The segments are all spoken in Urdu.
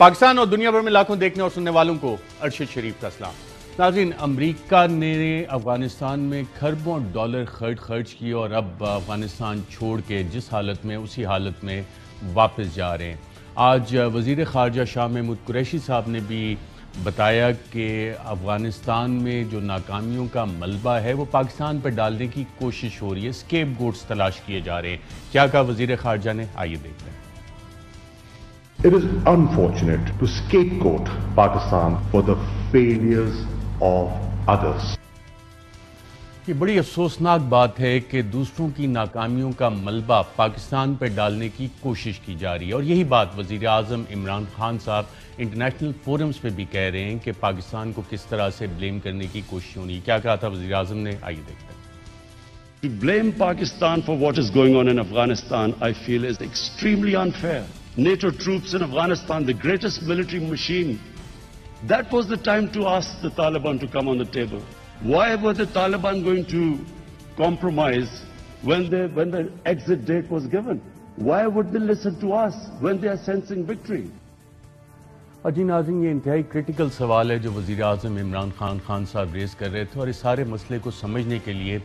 پاکستان اور دنیا بھر میں لاکھوں دیکھنے اور سننے والوں کو ارشد شریف کا سلام۔ ناظرین، امریکہ نے افغانستان میں کھربوں ڈالر خرچ کیے اور اب افغانستان چھوڑ کے جس حالت میں اسی حالت میں واپس جا رہے ہیں۔ آج وزیر خارجہ شاہ محمود قریشی صاحب نے بھی بتایا کہ افغانستان میں جو ناکامیوں کا ملبہ ہے وہ پاکستان پر ڈالنے کی کوشش ہو رہی ہے، اسکیپ گوٹس تلاش کیے جا رہے ہیں۔ کیا کہا وزیر خارجہ نے، آئیے دیکھتے ہیں۔ It is unfortunate to scapegoat Pakistan for the failures of others. یہ بڑی افسوسناک بات ہے کہ دوسروں کی ناکامیوں کا ملبہ پاکستان پر ڈالنے کی کوشش کی جا رہی ہے، اور یہی بات وزیر اعظم عمران خان صاحب انٹرنیشنل فورمز پہ بھی کہہ رہے ہیں کہ پاکستان کو کس طرح سے بلیم کرنے کی کوشش ہونی۔ کیا کہا تھا وزیر اعظم نے، آئیے دیکھتے ہیں۔ To blame Pakistan for what is going on in Afghanistan, I feel is extremely unfair. NATO troops in Afghanistan, the greatest military machine. That was the time to ask the Taliban to come on the table. Why were the Taliban going to compromise when the exit date was given? Why would they listen to us when they are sensing victory? اور جی ناظرین، یہ انتہائی کریٹیکل سوال ہے جو وزیر اعظم عمران خان صاحب ریز کر رہے تھے، اور اس سارے مسئلے کو سمجھنے کے لیے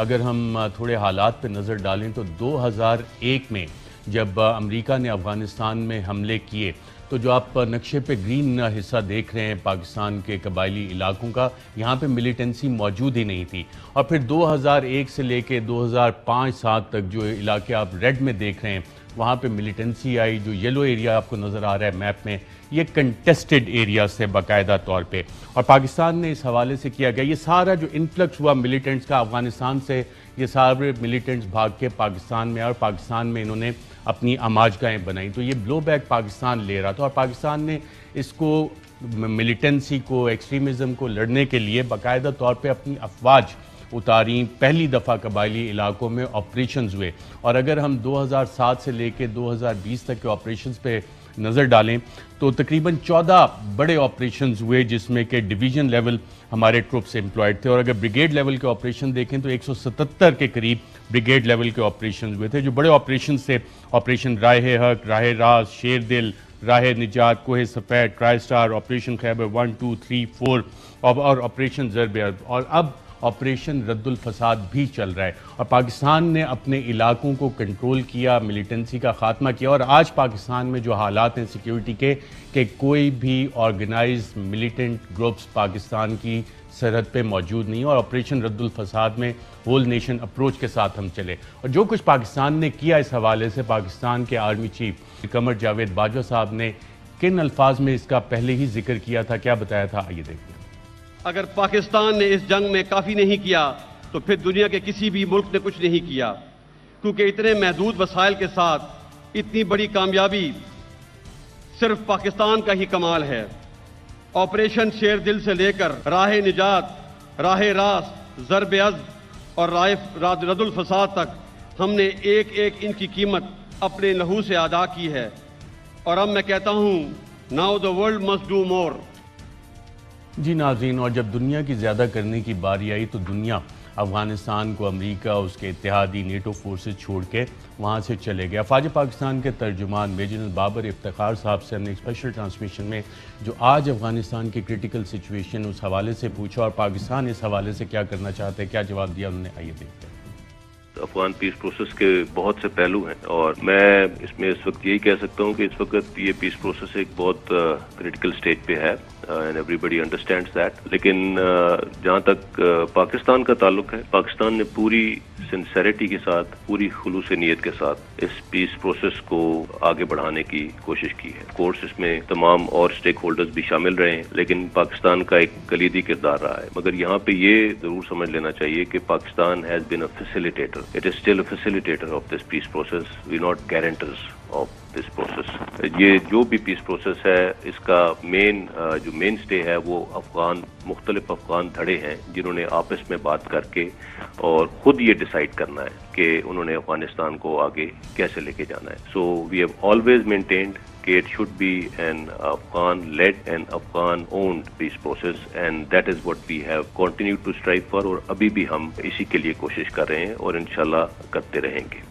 اگر ہم تھوڑے حالات پہ نظر ڈالیں تو 2001 میں جب امریکہ نے افغانستان میں حملے کیے تو جو آپ نقشے پہ گرین حصہ دیکھ رہے ہیں پاکستان کے قبائلی علاقوں کا، یہاں پہ ملیٹنسی موجود ہی نہیں تھی، اور پھر 2001 سے لے کے 2005-07 تک جو علاقے آپ ریڈ میں دیکھ رہے ہیں وہاں پہ ملیٹنسی آئی۔ جو یلو ایریا آپ کو نظر آ رہا ہے میپ میں، یہ کنٹیسٹڈ ایریا سے باقاعدہ طور پہ، اور پاکستان نے اس حوالے سے کیا گیا یہ سارا جو انفلکس ہوا ملیٹنٹس کا افغانستان سے، یہ سارے ملیٹنٹس بھاگ کے پاکستان میں اور پاکستان میں انہوں نے اپنی آماجگاہیں بنائی، تو یہ بلو بیک پاکستان لے رہا تھا، اور پاکستان نے اس کو ملیٹنسی کو، ایکسٹریمزم کو لڑنے کے لیے باقاعدہ طور پہ اپنی افواج اتاریں۔ پہلی دفعہ قبائلی علاقوں میں آپریشنز ہوئے، اور اگر ہم 2007 سے لے کے 2020 تک کے آپریشنز پہ نظر ڈالیں تو تقریباً 14 بڑے آپریشنز ہوئے جس میں کہ ڈویژن لیول ہمارے ٹروپس امپلائڈ تھے، اور اگر بریگیڈ لیول کے آپریشن دیکھیں تو 177 کے قریب بریگیڈ لیول کے آپریشنز ہوئے تھے۔ جو بڑے آپریشنز تھے، آپریشن راہ حق، راہ راست، شیر دل، راہ نجات، کوہ سفید، ٹرائی سٹار، آپریشن خیبر 1 2 3 4 اور آپریشن ضرب عرب، اور اب آپریشن رد الفساد بھی چل رہا ہے، اور پاکستان نے اپنے علاقوں کو کنٹرول کیا، ملیٹنسی کا خاتمہ کیا، اور آج پاکستان میں جو حالات ہیں سیکیورٹی کے کہ کوئی بھی آرگنائز ملیٹنٹ گروپس پاکستان کی سرحد پہ موجود نہیں، اور آپریشن رد الفساد میں ہول نیشن اپروچ کے ساتھ ہم چلے، اور جو کچھ پاکستان نے کیا اس حوالے سے پاکستان کے آرمی چیف قمر جاوید باجوہ صاحب نے کن الفاظ میں اس کا پہلے ہی ذکر کیا تھا، کیا بتایا تھا، آئیے دیکھیں۔ اگر پاکستان نے اس جنگ میں کافی نہیں کیا تو پھر دنیا کے کسی بھی ملک نے کچھ نہیں کیا، کیونکہ اتنے محدود وسائل کے ساتھ اتنی بڑی کامیابی صرف پاکستان کا ہی کمال ہے۔ آپریشن شیر دل سے لے کر راہ نجات، راہ راست، ضرب عزم اور راہ رد الفساد تک ہم نے ایک ایک ان کی قیمت اپنے لہو سے ادا کی ہے، اور اب میں کہتا ہوں now the world must do more۔ جی ناظرین، اور جب دنیا کی زیادہ کرنے کی باری آئی تو دنیا افغانستان کو امریکہ، اس کے اتحادی نیٹو فورسز چھوڑ کے وہاں سے چلے گیا۔ افواج پاکستان کے ترجمان میجر جنرل بابر افتخار صاحب سے ہم نے ایک اسپیشل ٹرانسمیشن میں جو آج افغانستان کی کرٹیکل سچویشن اس حوالے سے پوچھا، اور پاکستان اس حوالے سے کیا کرنا چاہتے ہیں، کیا جواب دیا انہوں نے، آئیے دیکھتے ہیں۔ افغان پیس پروسیس کے بہت سے پہلو ہیں، اور میں اس میں اس وقت یہی کہہ سکتا ہوں کہ اس وقت یہ پیس پروسیس ایک بہت کریٹیکل سٹیج پہ ہے، and everybody understands that, لیکن جہاں تک پاکستان کا تعلق ہے، پاکستان نے پوری سنسیریٹی کے ساتھ، پوری خلوص نیت کے ساتھ اس پیس پروسیس کو آگے بڑھانے کی کوشش کی ہے۔ کورس اس میں تمام اور سٹیک ہولڈرز بھی شامل رہے ہیں، لیکن پاکستان کا ایک کلیدی کردار رہا ہے۔ مگر یہاں پہ یہ ضرور سمجھ لینا چاہیے کہ Pakistan has been a facilitator, it is still a facilitator of this peace process, we not guarantors of this process. یہ جو بھی پیس پروسیس ہے اس کا جو مین سٹے ہے وہ مختلف افغان دھڑے ہیں جنہوں نے آپس میں بات کر کے اور خود یہ ڈیسائیڈ کرنا ہے کہ انہوں نے افغانستان کو آگے کیسے لے کے جانا ہے۔ سو وی ہیو آلویز مینٹینڈ کہ it should be an Afghan-led and Afghan-owned peace process, and that is what we have continued to strive for، اور ابھی بھی ہم اسی کے لیے کوشش کر رہے ہیں اور انشاءاللہ کرتے رہیں گے۔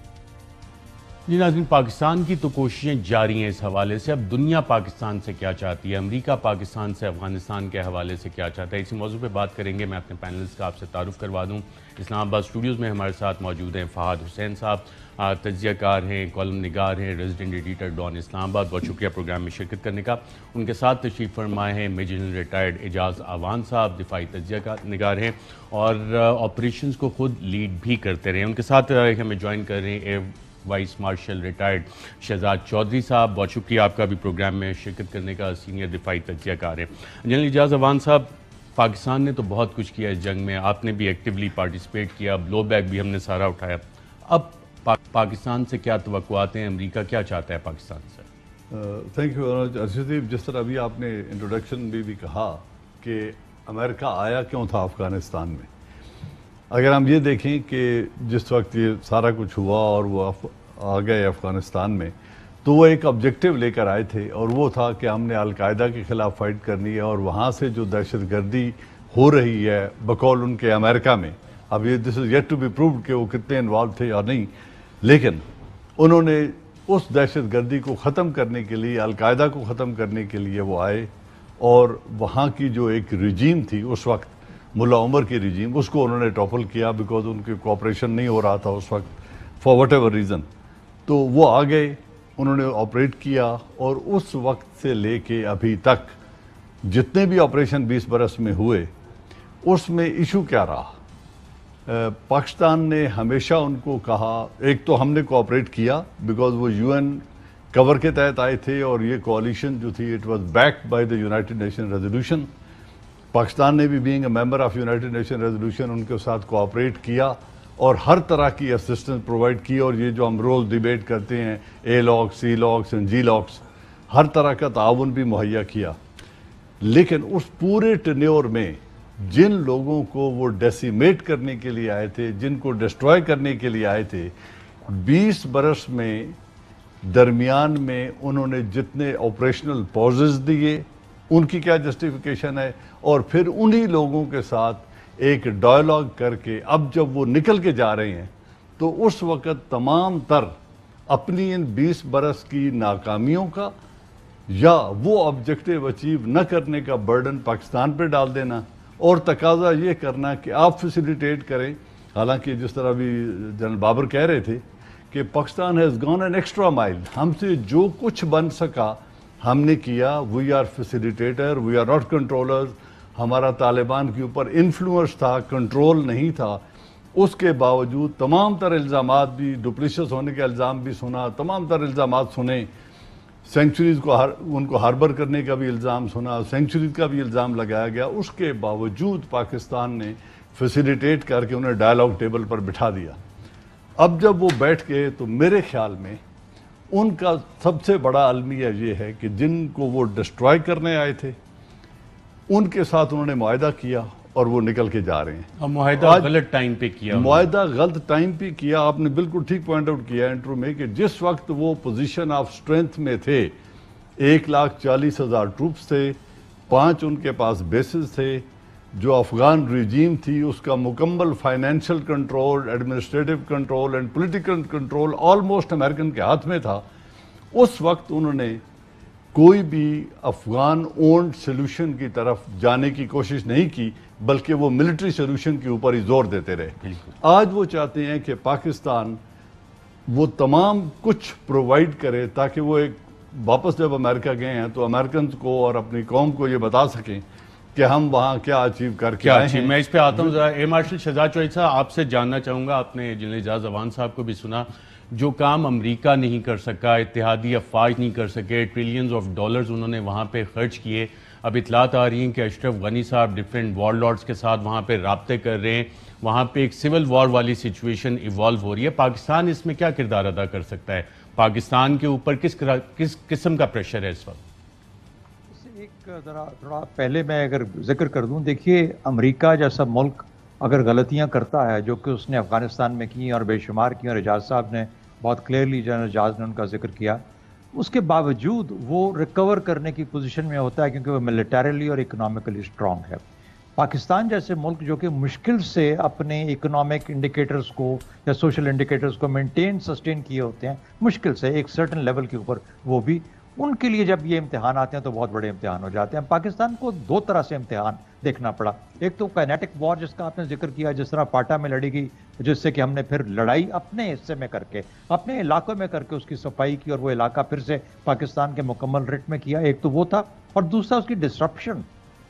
جی ناظرین، پاکستان کی تو کوششیں جاری ہیں اس حوالے سے. اب دنیا پاکستان سے کیا چاہتی ہے، امریکہ پاکستان سے افغانستان کے حوالے سے کیا چاہتا ہے، اسی موضوع پہ بات کریں گے. میں اپنے پینلسٹ کا آپ سے تعارف کروا دوں. اسلام آباد اسٹوڈیوز میں ہمارے ساتھ موجود ہیں فہد حسین صاحب، تجزیہ کار ہیں، کالم نگار ہیں، ریزیڈنٹ ایڈیٹر ڈان اسلام آباد. بہت شکریہ پروگرام میں شرکت کرنے کا. ان کے ساتھ تشریف فرمائے ہیں میجر جنرل ریٹائرڈ اعجاز اعوان صاحب، دفاعی تجزیہ نگار ہیں اور آپریشنز کو خود لیڈ بھی کرتے رہے. ان کے ساتھ ہمیں جوائن کر رہے ہیں air vice marshal retired Shahzad Chaudhry صاحب. بہت شکریہ آپ کا بھی پروگرام میں شرکت کرنے کا، سینئر دفاعی تجزیہ کار ہیں. جنرل اعجاز اعوان صاحب، پاکستان نے تو بہت کچھ کیا اس جنگ میں، آپ نے بھی ایکٹیولی پارٹیسپیٹ کیا، بلو بیک بھی ہم نے سارا اٹھایا. اب پاکستان سے کیا توقعات ہیں، امریکہ کیا چاہتا ہے پاکستان سے؟ Thank you Arshdeep. جس طرح ابھی آپ نے انٹروڈکشن میں بھی کہا کہ امریکہ آیا کیوں تھا افغانستان میں، اگر ہم یہ دیکھیں کہ جس وقت یہ سارا کچھ ہوا اور وہ آ گئے افغانستان میں، تو وہ ایک آبجیکٹیو لے کر آئے تھے، اور وہ تھا کہ ہم نے القاعدہ کے خلاف فائٹ کرنی ہے، اور وہاں سے جو دہشت گردی ہو رہی ہے بقول ان کے امریکہ میں، اب یہ this is yet to be proved کہ وہ کتنے انوالو تھے یا نہیں، لیکن انہوں نے اس دہشت گردی کو ختم کرنے کے لیے، القاعدہ کو ختم کرنے کے لیے وہ آئے، اور وہاں کی جو ایک رجیم تھی اس وقت، ملا عمر کی رجیم، اس کو انہوں نے ٹاپل کیا بیکاز ان کی کوآپریشن نہیں ہو رہا تھا اس وقت فار وٹ ایور ریزن. تو وہ آ گئے، انہوں نے آپریٹ کیا، اور اس وقت سے لے کے ابھی تک جتنے بھی آپریشن 20 برس میں ہوئے، اس میں ایشو کیا رہا؟ پاکستان نے ہمیشہ ان کو کہا، ایک تو ہم نے کوآپریٹ کیا بیکاز وہ یو این کور کے تحت آئے تھے، اور یہ کوalition جو تھی it was backed by the United nation resolution. Pakistan نے بھی being a member of United nation resolution in کے ساتھ کوآپریٹ کیا، اور ہر طرح کی اسسٹنس پرووائڈ کی، اور یہ جو ہم روز ڈیبیٹ کرتے ہیں A locks, C locks and G locks, ہر طرح کا تعاون بھی مہیا کیا. لیکن اس پورے ٹینیور میں جن لوگوں کو وہ ڈیسیمیٹ کرنے کے لیے آئے تھے، جن کو ڈسٹرائے کرنے کے لیے آئے تھے، 20 برس میں درمیان میں انہوں نے جتنے آپریشنل پازز دیے، ان کی کیا جسٹیفیکیشن ہے، اور پھر انہی لوگوں کے ساتھ ایک ڈائلاگ کر کے اب جب وہ نکل کے جا رہے ہیں، تو اس وقت تمام تر اپنی ان 20 برس کی ناکامیوں کا یا وہ آبجیکٹیو اچیو نہ کرنے کا برڈن پاکستان پہ ڈال دینا، اور تقاضا یہ کرنا کہ آپ فیسیلیٹیٹ کریں. حالانکہ جس طرح بھی جنرل بابر کہہ رہے تھے کہ Pakistan has gone an extra mile, ہم سے جو کچھ بن سکا ہم نے کیا. We are facilitator, we are not controllers. ہمارا طالبان کے اوپر انفلوئنس تھا، کنٹرول نہیں تھا. اس کے باوجود تمام تر الزامات بھی، ڈپلیشس ہونے کے الزام بھی سنا، تمام تر الزامات سنے، سینکچریز کو ان کو ہاربر کرنے کا بھی الزام سنا، سینکچریز کا بھی الزام لگایا گیا. اس کے باوجود پاکستان نے فیسیلیٹیٹ کر کے انہیں ڈائلاگ ٹیبل پر بٹھا دیا. اب جب وہ بیٹھ گئے تو میرے خیال میں ان کا سب سے بڑا المیہ یہ ہے کہ جن کو وہ ڈسٹرائے کرنے آئے تھے ان کے ساتھ انہوں نے معاہدہ کیا، اور وہ نکل کے جا رہے ہیں. اب معاہدہ غلط ٹائم پہ کیا، معاہدہ غلط ٹائم پہ کیا. آپ نے بالکل ٹھیک پوائنٹ آؤٹ کیا انٹرو میں کہ جس وقت وہ پوزیشن آف سٹرینتھ میں تھے، 1,40,000 ٹروپس تھے، 5 ان کے پاس بیسز تھے، جو افغان ریجیم تھی اس کا مکمل financial control, administrative control and political control almost American کے ہاتھ میں تھا. اس وقت انہوں نے کوئی بھی افغان اونڈ سولوشن کی طرف جانے کی کوشش نہیں کی، بلکہ وہ ملٹری سولوشن کے اوپر ہی زور دیتے رہے. آج وہ چاہتے ہیں کہ پاکستان وہ تمام کچھ پرووائڈ کرے تاکہ وہ ایک واپس جب امریکہ گئے ہیں تو امریکنز کو اور اپنی قوم کو یہ بتا سکیں کہ ہم وہاں کیا اچیو کر کے آئے ہیں. میں اس پہ آتا ہوں ذرا ایئر مارشل شہزاد چودھری صاحب، آپ سے جاننا چاہوں گا. آپ نے جنرل اعجاز اعوان صاحب کو بھی سنا، جو کام امریکہ نہیں کر سکا، اتحادی افواج نہیں کر سکے، ٹریلینز آف ڈالرز انہوں نے وہاں پہ خرچ کیے. اب اطلاعات آ رہی ہیں کہ اشرف غنی صاحب ڈیفرنٹ وار لارڈز کے ساتھ وہاں پہ رابطے کر رہے ہیں، وہاں پہ ایک سول وار والی سچویشن ایوالو ہو رہی ہے. پاکستان اس میں کیا کردار ادا کر سکتا ہے؟ پاکستان کے اوپر کس قسم کا پریشر ہے اس وقت؟ ایک تھوڑا پہلے میں اگر ذکر کر دوں، دیکھیے امریکہ جیسا ملک اگر غلطیاں کرتا ہے جو کہ اس نے افغانستان میں کی اور بے شمار کی، اور اعجاز صاحب نے بہت کلیئرلی جنرل اعجاز نے ان کا ذکر کیا، اس کے باوجود وہ ریکور کرنے کی پوزیشن میں ہوتا ہے کیونکہ وہ ملیٹریلی اور اکنامکلی اسٹرانگ ہے. پاکستان جیسے ملک جو کہ مشکل سے اپنے اکنامک انڈیکیٹرز کو یا سوشل انڈیکیٹرز کو مینٹین سسٹین کیے ہوتے ہیں، مشکل سے ایک سرٹن لیول کے اوپر، وہ بھی ان کے لیے جب یہ امتحان آتے ہیں تو بہت بڑے امتحان ہو جاتے ہیں. پاکستان کو دو طرح سے امتحان دیکھنا پڑا. ایک تو کائنیٹک وار جس کا آپ نے ذکر کیا، جس طرح پاٹا میں لڑی گئی، جس سے کہ ہم نے پھر لڑائی اپنے حصے میں کر کے، اپنے علاقوں میں کر کے اس کی صفائی کی اور وہ علاقہ پھر سے پاکستان کے مکمل رٹ میں کیا. ایک تو وہ تھا، اور دوسرا اس کی ڈسرپشن،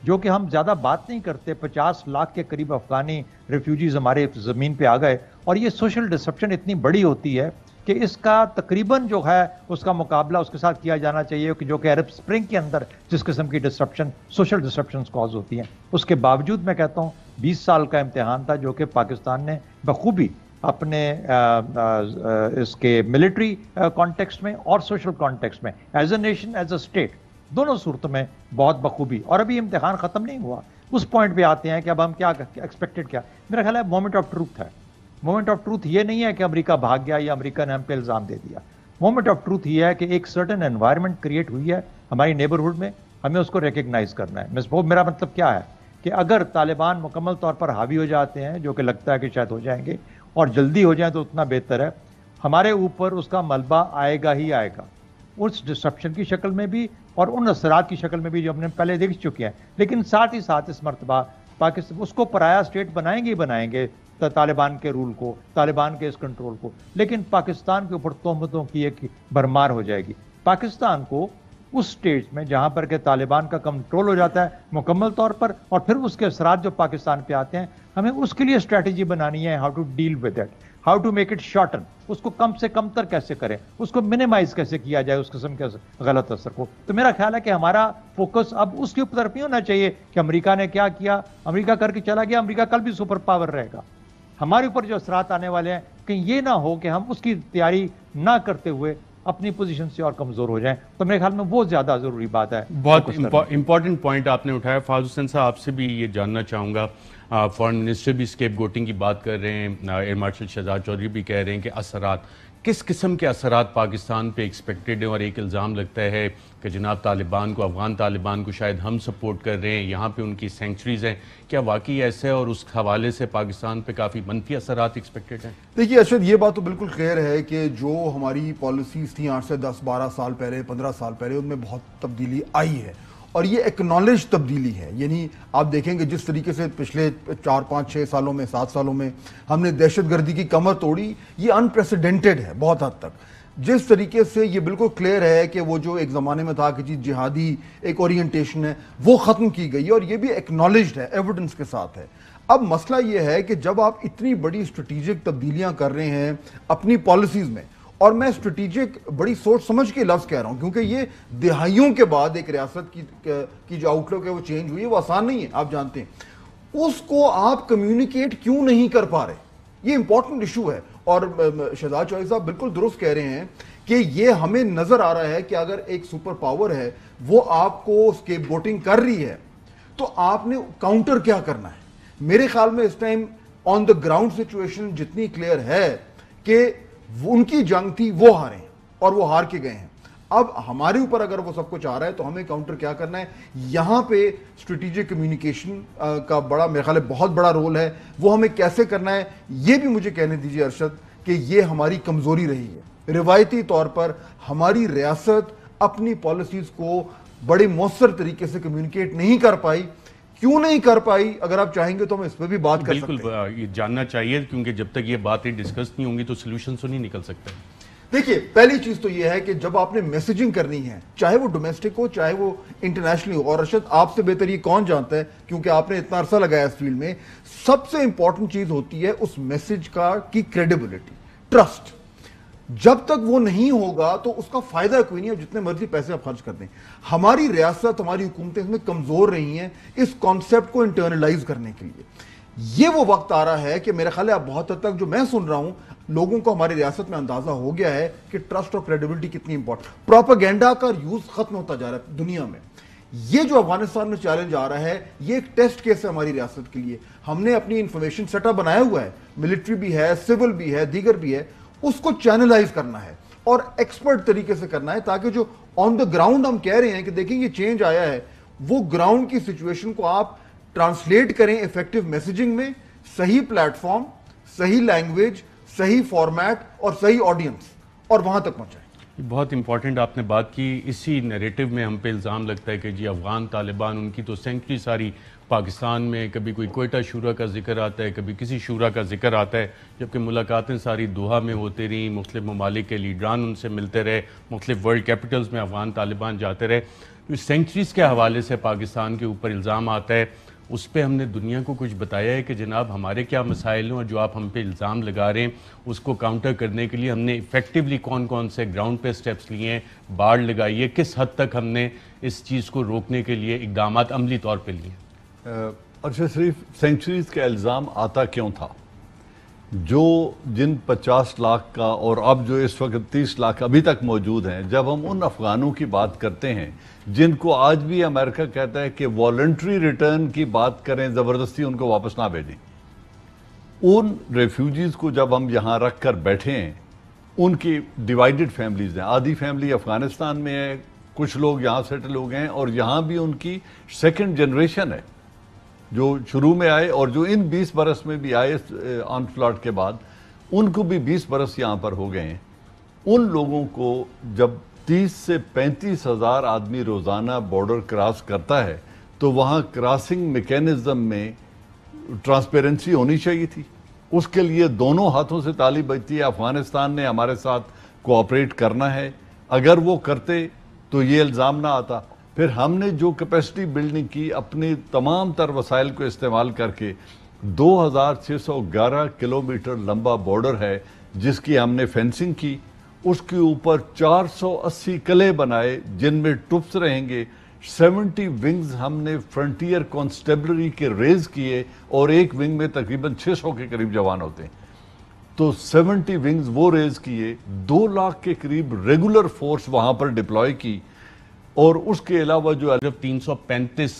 جو کہ ہم زیادہ بات نہیں کرتے. 50 لاکھ کے قریب افغانی ریفیوجیز ہمارے زمین پہ آ گئے، اور یہ سوشل ڈسرپشن اتنی بڑی ہوتی ہے کہ اس کا تقریباً جو ہے اس کا مقابلہ اس کے ساتھ کیا جانا چاہیے کہ جو کہ عرب سپرنگ کے اندر جس قسم کی ڈسرپشن، سوشل ڈسرپشنز کاز ہوتی ہیں. اس کے باوجود میں کہتا ہوں 20 سال کا امتحان تھا جو کہ پاکستان نے بخوبی اپنے اس کے ملٹری کانٹیکسٹ میں اور سوشل کانٹیکسٹ میں، as a nation, as a state, دونوں صورتوں میں بہت بخوبی. اور ابھی امتحان ختم نہیں ہوا. اس پوائنٹ پہ آتے ہیں کہ اب ہم کیا ایکسپیکٹڈ، کیا میرا خیال ہے مومنٹ آف ٹروتھ ہے. مومنٹ آف ٹروتھ یہ نہیں ہے کہ امریکہ بھاگ گیا یا امریکہ نے ہم پہ الزام دے دیا. مومنٹ آف ٹروتھ یہ ہے کہ ایک سرٹن انوائرمنٹ کریٹ ہوئی ہے ہماری نیبرہڈ میں، ہمیں اس کو ریکگنائز کرنا ہے. میرا مطلب کیا ہے کہ اگر طالبان مکمل طور پر حاوی ہو جاتے ہیں، جو کہ لگتا ہے کہ شاید ہو جائیں گے، اور جلدی ہو جائیں تو اتنا بہتر ہے. ہمارے اوپر اس کا ملبہ آئے گا ہی آئے گا، اس ڈسرپشن کی شکل میں بھی اور ان اثرات کی شکل میں بھی جو ہم نے پہلے دیکھ چکے ہیں. لیکن ساتھ ہی ساتھ اس مرتبہ پاکستان اس کو پرایا اسٹیٹ بنائیں گے طالبان کے رول کو، طالبان کے اس کنٹرول کو. لیکن پاکستان کے اوپر تہمتوں کی ایک بھرمار ہو جائے گی. پاکستان کو اس سٹیج میں جہاں پر کہ طالبان کا کنٹرول ہو جاتا ہے مکمل طور پر، اور پھر اس کے اثرات جو پاکستان پہ آتے ہیں، ہمیں اس کے لیے اسٹریٹجی بنانی ہے. How to deal with it, how to make it shorten, اس کو کم سے کم تر کیسے کریں، اس کو منیمائز کیسے کیا جائے اس قسم کے غلط اثر کو. تو میرا خیال ہے کہ ہمارا فوکس اب اس کے اوپر نہیں ہونا چاہیے کہ امریکہ نے کیا کیا، امریکہ کر کے چلا گیا، امریکہ کل بھی سپر پاور رہے گا. ہمارے اوپر جو اثرات آنے والے ہیں کہ یہ نہ ہو کہ ہم اس کی تیاری نہ کرتے ہوئے اپنی پوزیشن سے اور کمزور ہو جائیں. تو میرے خیال میں وہ زیادہ ضروری بات ہے. بہت امپورٹنٹ پوائنٹ آپ نے اٹھایا. فاضل حسین صاحب، آپ سے بھی یہ جاننا چاہوں گا، فارن منسٹر بھی اسکیپ گوٹنگ کی بات کر رہے ہیں، ایئر مارشل شہزاد چودھری بھی کہہ رہے ہیں کہ اثرات، کس قسم کے اثرات پاکستان پہ ایکسپیکٹڈ ہیں؟ اور ایک الزام لگتا ہے کہ جناب طالبان کو، افغان طالبان کو شاید ہم سپورٹ کر رہے ہیں، یہاں پہ ان کی سینکچریز ہیں. کیا واقعی ایسا ہے اور اس حوالے سے پاکستان پہ کافی منفی اثرات ایکسپیکٹڈ ہیں؟ دیکھیے ارشد، یہ بات تو بالکل کلیئر ہے کہ جو ہماری پالیسیز تھیں 8 سے 10-12 سال پہلے، 15 سال پہلے، ان میں بہت تبدیلی آئی ہے، اور یہ ایکنالج تبدیلی ہے. یعنی آپ دیکھیں کہ جس طریقے سے پچھلے 4-5-6 سالوں میں، 7 سالوں میں ہم نے دہشت گردی کی کمر توڑی، یہ انپریسیڈنٹڈ ہے بہت حد تک. جس طریقے سے یہ بالکل کلیئر ہے کہ وہ جو ایک زمانے میں تھا کہ جہادی ایک اورینٹیشن ہے، وہ ختم کی گئی، اور یہ بھی ایکنالجڈ ہے، ایویڈنس کے ساتھ ہے. اب مسئلہ یہ ہے کہ جب آپ اتنی بڑی اسٹریٹجک تبدیلیاں کر رہے ہیں اپنی پالیسیز میں، اور میں اسٹریٹجک بڑی سوچ سمجھ کے لفظ کہہ رہا ہوں کیونکہ یہ دہائیوں کے بعد ایک ریاست کی جو آؤٹ لک ہے وہ چینج ہوئی ہے، وہ آسان نہیں ہے، آپ جانتے ہیں. اس کو آپ کمیونیکیٹ کیوں نہیں کر پا رہے؟ یہ امپورٹنٹ ایشو ہے. اور شہزاد چودھری صاحب بالکل درست کہہ رہے ہیں کہ یہ ہمیں نظر آ رہا ہے کہ اگر ایک سپر پاور ہے وہ آپ کو اسکیپ گوٹنگ کر رہی ہے تو آپ نے کاؤنٹر کیا کرنا ہے. میرے خیال میں اس time on the ground situation جتنی کلیئر ہے کہ ان کی جنگ تھی، وہ ہارے ہیں اور وہ ہار کے گئے ہیں. اب ہمارے اوپر اگر وہ سب کچھ آ رہا ہے تو ہمیں کاؤنٹر کیا کرنا ہے. یہاں پہ اسٹریٹجک کمیونیکیشن کا بڑا میرے خیال ہے بہت بڑا رول ہے. وہ ہمیں کیسے کرنا ہے یہ بھی مجھے کہنے دیجیے ارشد کہ یہ ہماری کمزوری رہی ہے. روایتی طور پر ہماری ریاست اپنی پالیسیز کو بڑے مؤثر طریقے سے کمیونیکیٹ نہیں کر پائی. کیوں نہیں کر پائی؟ اگر آپ چاہیں گے تو ہم اس پہ بھی بات کر سکتے ہیں. بالکل، یہ جاننا چاہیے کیونکہ جب تک یہ باتیں ڈسکس نہیں ہوں گی تو سلوشن تو نہیں نکل سکتے. دیکھیے، پہلی چیز تو یہ ہے کہ جب آپ نے میسیجنگ کرنی ہے، چاہے وہ ڈومیسٹک ہو چاہے وہ انٹرنیشنل ہو، اور ارشد آپ سے بہتر یہ کون جانتا ہے کیونکہ آپ نے اتنا عرصہ لگایا اس فیلڈ میں، سب سے امپورٹنٹ چیز ہوتی ہے اس میسیج کی کریڈیبلٹی، ٹرسٹ. جب تک وہ نہیں ہوگا تو اس کا فائدہ کوئی نہیں ہے جتنے مرضی پیسے آپ خرچ کر دیں. ہماری ریاست، ہماری حکومتیں اس میں کمزور رہی ہیں اس کانسیپٹ کو انٹرنلائز کرنے کے لیے. یہ وہ وقت آ رہا ہے کہ میرے خیال ہے اب بہت حد تک جو میں سن رہا ہوں لوگوں کو ہماری ریاست میں اندازہ ہو گیا ہے کہ ٹرسٹ اور کریڈیبلٹی کتنی امپورٹنٹ. پروپیگنڈا کا یوز ختم ہوتا جا رہا ہے دنیا میں. یہ جو افغانستان میں چیلنج آ رہا ہے یہ ایک ٹیسٹ کیس ہے ہماری ریاست کے لیے. ہم نے اپنی انفارمیشن سیٹ اپ بنایا ہوا ہے، ملٹری بھی ہے، سول بھی ہے، دیگر بھی ہے. اس کو چینلائز کرنا ہے اور ایکسپرٹ طریقے سے کرنا ہے تاکہ جو آن دا گراؤنڈ ہم کہہ رہے ہیں کہ دیکھیں یہ چینج آیا ہے، وہ گراؤنڈ کی سچویشن کو آپ ٹرانسلیٹ کریں ایفیکٹو میسیجنگ میں، صحیح پلیٹ فارم، صحیح لینگویج، صحیح فارمیٹ اور صحیح آڈینس، اور وہاں تک پہنچائیں۔ بہت امپورٹنٹ آپ نے بات کی۔ اسی نیریٹو میں ہم پہ الزام لگتا ہے کہ جی افغان طالبان، ان کی تو سینچری ساری پاکستان میں، کبھی کوئی کوئٹہ شورا کا ذکر آتا ہے، کبھی کسی شورا کا ذکر آتا ہے، جبکہ ملاقاتیں ساری دوحہ میں ہوتی رہیں، مختلف ممالک کے لیڈران ان سے ملتے رہے، مختلف ورلڈ کیپٹلز میں افغان طالبان جاتے رہے۔ تو سینچریز کے حوالے سے پاکستان کے اوپر الزام آتا ہے، اس پہ ہم نے دنیا کو کچھ بتایا ہے کہ جناب ہمارے کیا مسائل ہیں، اور جو آپ ہم پہ الزام لگا رہے ہیں اس کو کاؤنٹر کرنے کے لیے ہم نے ایفیکٹولی کون کون سے گراؤنڈ پہ سٹیپس لیے ہیں، باڑ لگائی ہے، کس حد تک ہم نے اس چیز کو روکنے کے لیے اقدامات عملی طور پہ لیے؟ ارشد شریف، سینچریز کا الزام آتا کیوں تھا؟ جن 50 لاکھ کا اور اب جو اس وقت 30 لاکھ ابھی تک موجود ہیں، جب ہم ان افغانوں کی بات کرتے ہیں جن کو آج بھی امریکہ کہتا ہے کہ والنٹری ریٹرن کی بات کریں، زبردستی ان کو واپس نہ بھیجیں، ان ریفیوجیز کو جب ہم یہاں رکھ کر بیٹھے ہیں، ان کی ڈیوائیڈڈ فیملیز ہیں، آدھی فیملی افغانستان میں ہے، کچھ لوگ یہاں سیٹل ہو گئے ہیں، اور یہاں بھی ان کی سیکنڈ جنریشن ہے جو شروع میں آئے، اور جو ان 20 برس میں بھی آئے آن فلاٹ کے بعد، ان کو بھی 20 برس یہاں پر ہو گئے ہیں۔ ان لوگوں کو جب 30 سے 35 ہزار آدمی روزانہ بارڈر کراس کرتا ہے تو وہاں کراسنگ میکینزم میں ٹرانسپیرنسی ہونی چاہیے تھی۔ اس کے لیے دونوں ہاتھوں سے تالی بجتی ہے، افغانستان نے ہمارے ساتھ کوآپریٹ کرنا ہے، اگر وہ کرتے تو یہ الزام نہ آتا۔ پھر ہم نے جو کیپیسٹی بلڈنگ کی اپنے تمام تر وسائل کو استعمال کر کے، 2611 کلومیٹر لمبا بارڈر ہے جس کی ہم نے فینسنگ کی، اس کے اوپر 480 قلعے بنائے جن میں ٹروپس رہیں گے، 70 ونگز ہم نے فرنٹیئر کانسٹیبلری کے ریز کیے، اور ایک ونگ میں تقریباً 600 کے قریب جوان ہوتے ہیں، تو 70 ونگز وہ ریز کیے، 2 لاکھ کے قریب ریگولر فورس وہاں پر ڈپلوائے کی، اور اس کے علاوہ جو 335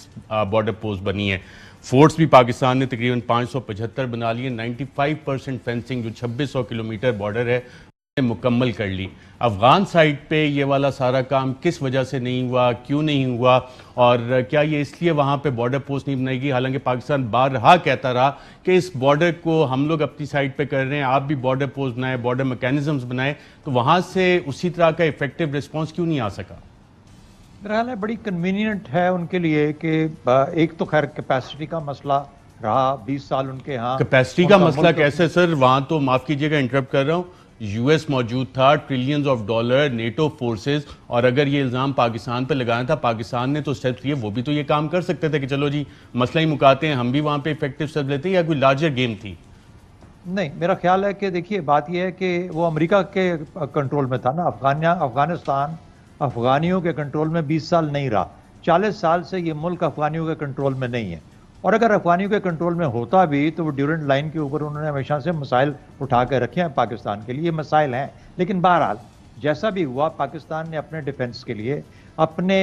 بارڈر پوسٹ بنی ہے، فورٹس بھی پاکستان نے تقریباً 575 بنا لیے، 95% فینسنگ جو 2600 کلومیٹر بارڈر ہے مکمل کر لی۔ افغان سائٹ پہ یہ والا سارا کام کس وجہ سے نہیں ہوا، کیوں نہیں ہوا، اور کیا یہ اس لیے وہاں پہ بارڈر پوسٹ نہیں بنائی گئی؟ حالانکہ پاکستان بارہا کہتا رہا کہ اس بارڈر کو ہم لوگ اپنی سائٹ پہ کر رہے ہیں، آپ بھی بارڈر پوسٹ بنائیں، بارڈر میکینزمز بنائیں، تو وہاں سے اسی طرح کا ایفیکٹو ریسپانس کیوں نہیں آ سکا؟ میرا خیال ہے بڑی کنوینئنٹ ہے ان کے لیے کہ ایک تو خیر کیپیسٹی کا مسئلہ رہا، 20 سال ان کے ہاں کیپیسٹی کا مسئلہ کیسے سر؟ وہاں تو معاف کیجئے گا انٹرپٹ کر رہا ہوں، یو ایس موجود تھا، trillions of dollar, NATO forces, اور اگر یہ الزام پاکستان پہ لگانا تھا، پاکستان نے تو سٹیپس لیے، وہ بھی تو یہ کام کر سکتے تھے کہ چلو جی مسئلہ ہی مکاتے ہیں، ہم بھی وہاں پہ ایفیکٹو سٹیپ لیتے ہیں، یا کوئی لارجر گیم تھی؟ نہیں، میرا خیال ہے کہ دیکھیے بات یہ ہے کہ وہ امریکہ کے کنٹرول میں تھا نا، افغانستان افغانیوں کے کنٹرول میں 20 سال نہیں رہا، 40 سال سے یہ ملک افغانیوں کے کنٹرول میں نہیں ہے، اور اگر افغانیوں کے کنٹرول میں ہوتا بھی تو وہ ڈیورنٹ لائن کے اوپر انہوں نے ہمیشہ سے مسائل اٹھا کے رکھے ہیں پاکستان کے لیے، یہ مسائل ہیں، لیکن بہرحال جیسا بھی ہوا پاکستان نے اپنے ڈیفنس کے لیے، اپنے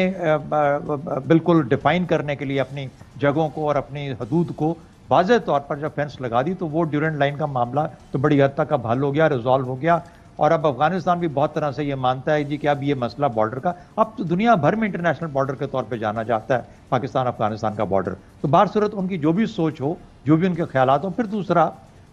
بالکل ڈیفائن کرنے کے لیے اپنی جگہوں کو اور اپنی حدود کو واضح طور پر جب فینس لگا دی تو وہ ڈیورنٹ لائن کا معاملہ تو بڑی حد تک اب حل ہو گیا، ریزالو ہو گیا، اور اب افغانستان بھی بہت طرح سے یہ مانتا ہے جی کہ اب یہ مسئلہ بارڈر کا اب تو دنیا بھر میں انٹرنیشنل بارڈر کے طور پہ جانا جاتا ہے، پاکستان افغانستان کا بارڈر، تو بہر صورت ان کی جو بھی سوچ ہو، جو بھی ان کے خیالات ہوں۔ پھر دوسرا،